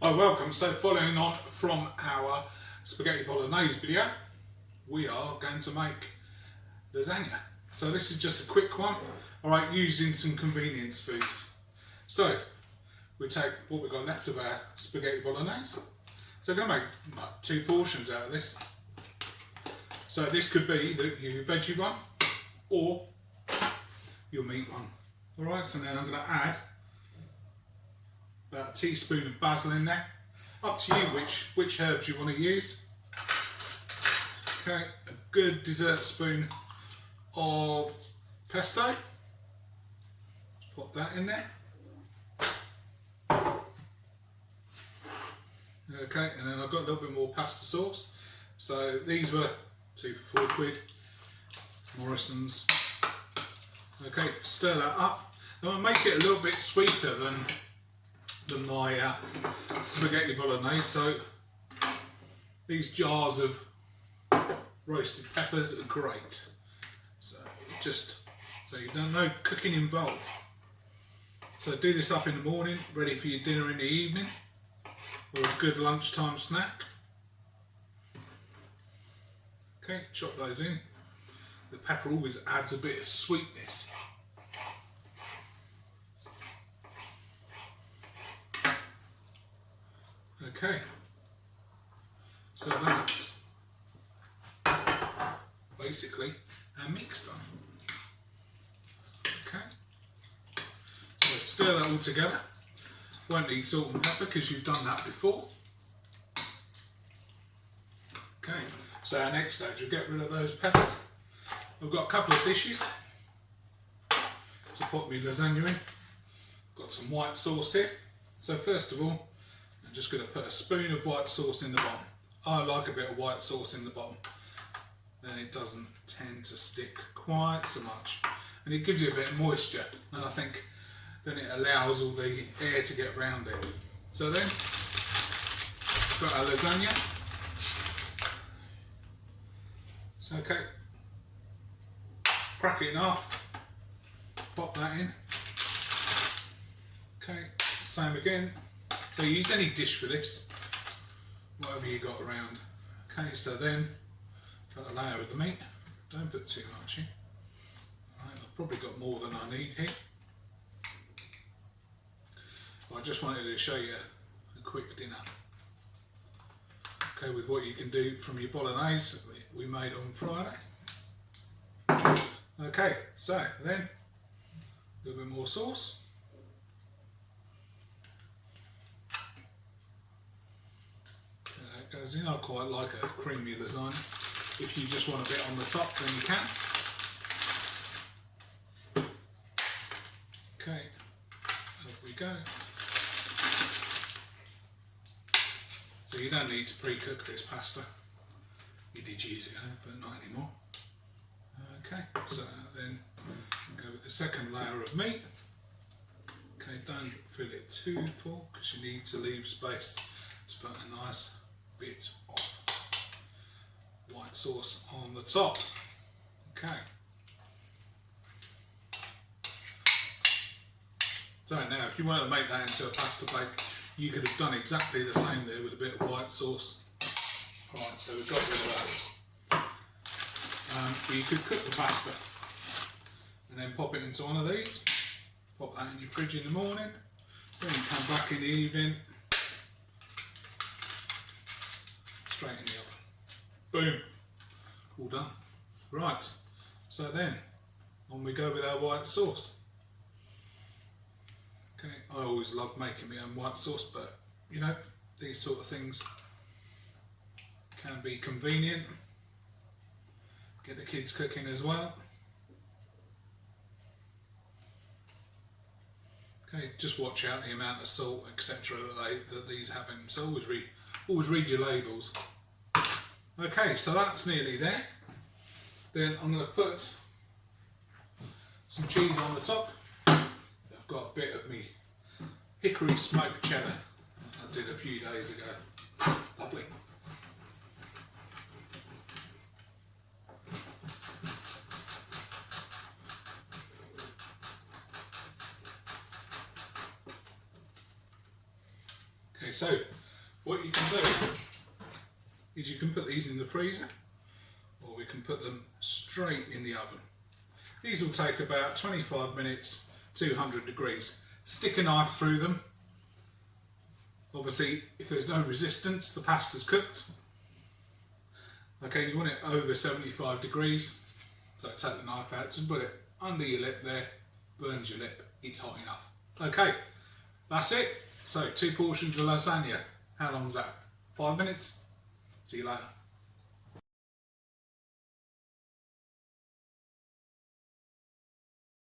Hi, welcome. So following on from our spaghetti bolognese video, we are going to make lasagna. So this is just a quick one, alright, using some convenience foods. So we take what we've got left of our spaghetti bolognese. So we're going to make like 2 portions out of this. So this could be your veggie one or your meat one. Alright, so then I'm going to add about a teaspoon of basil in there. Up to you which herbs you want to use. Okay, a good dessert spoon of pesto. Put that in there. Okay, and then I've got a little bit more pasta sauce. So these were 2 for £4. Morrison's. Okay, stir that up. I'm going to make it a little bit sweeter than my spaghetti bolognese, so these jars of roasted peppers are great. So you don't know cooking involved. So do this up in the morning, ready for your dinner in the evening, or a good lunchtime snack. Okay, chop those in. The pepper always adds a bit of sweetness. Okay, so that's basically our mix done. Okay, so stir that all together. Won't need salt and pepper because you've done that before. Okay, so our next stage, we'll get rid of those peppers. We've got a couple of dishes to put my lasagna in. Got some white sauce here. So first of all, I'm just going to put a spoon of white sauce in the bottom. I like a bit of white sauce in the bottom. Then it doesn't tend to stick quite so much. And it gives you a bit of moisture. And I think then it allows all the air to get around it. So then, got our lasagna. So okay, crack it in half. Pop that in. Okay, same again. So use any dish for this, whatever you got around. Okay, so then got a layer of the meat. Don't put too much in. Right, I've probably got more than I need here. I just wanted to show you a quick dinner. Okay, with what you can do from your bolognese that we made on Friday. Okay, so then a little bit more sauce. Goes in. I quite like a creamy lasagna. If you just want a bit on the top, then you can. Okay, off we go. So you don't need to pre-cook this pasta. You did years ago, but not anymore. Okay, so then go with the second layer of meat. Okay, don't fill it too full because you need to leave space to put a nice bit of white sauce on the top. Okay. So now if you want to make that into a pasta plate, you could have done exactly the same there with a bit of white sauce. Right, so we've got rid of that. But you could cook the pasta and then pop it into one of these. Pop that in your fridge in the morning. Then you come back in the evening. Straight in the oven. Boom. All done. Right. So then, on we go with our white sauce. Okay, I always love making my own white sauce, but you know, these sort of things can be convenient. Get the kids cooking as well. Okay, just watch out the amount of salt, etc. that these have in. So always read your labels. Okay, so that's nearly there. Then I'm going to put some cheese on the top. I've got a bit of me hickory smoked cheddar I did a few days ago. Lovely. Okay, so what you can do is you can put these in the freezer, or we can put them straight in the oven. These will take about 25 minutes, 200 degrees. Stick a knife through them. Obviously, if there's no resistance, the pasta's cooked. Okay, you want it over 75 degrees. So take the knife out, just put it under your lip there, burns your lip, it's hot enough. Okay, that's it. So 2 portions of lasagna. How long is that? 5 minutes? See you later.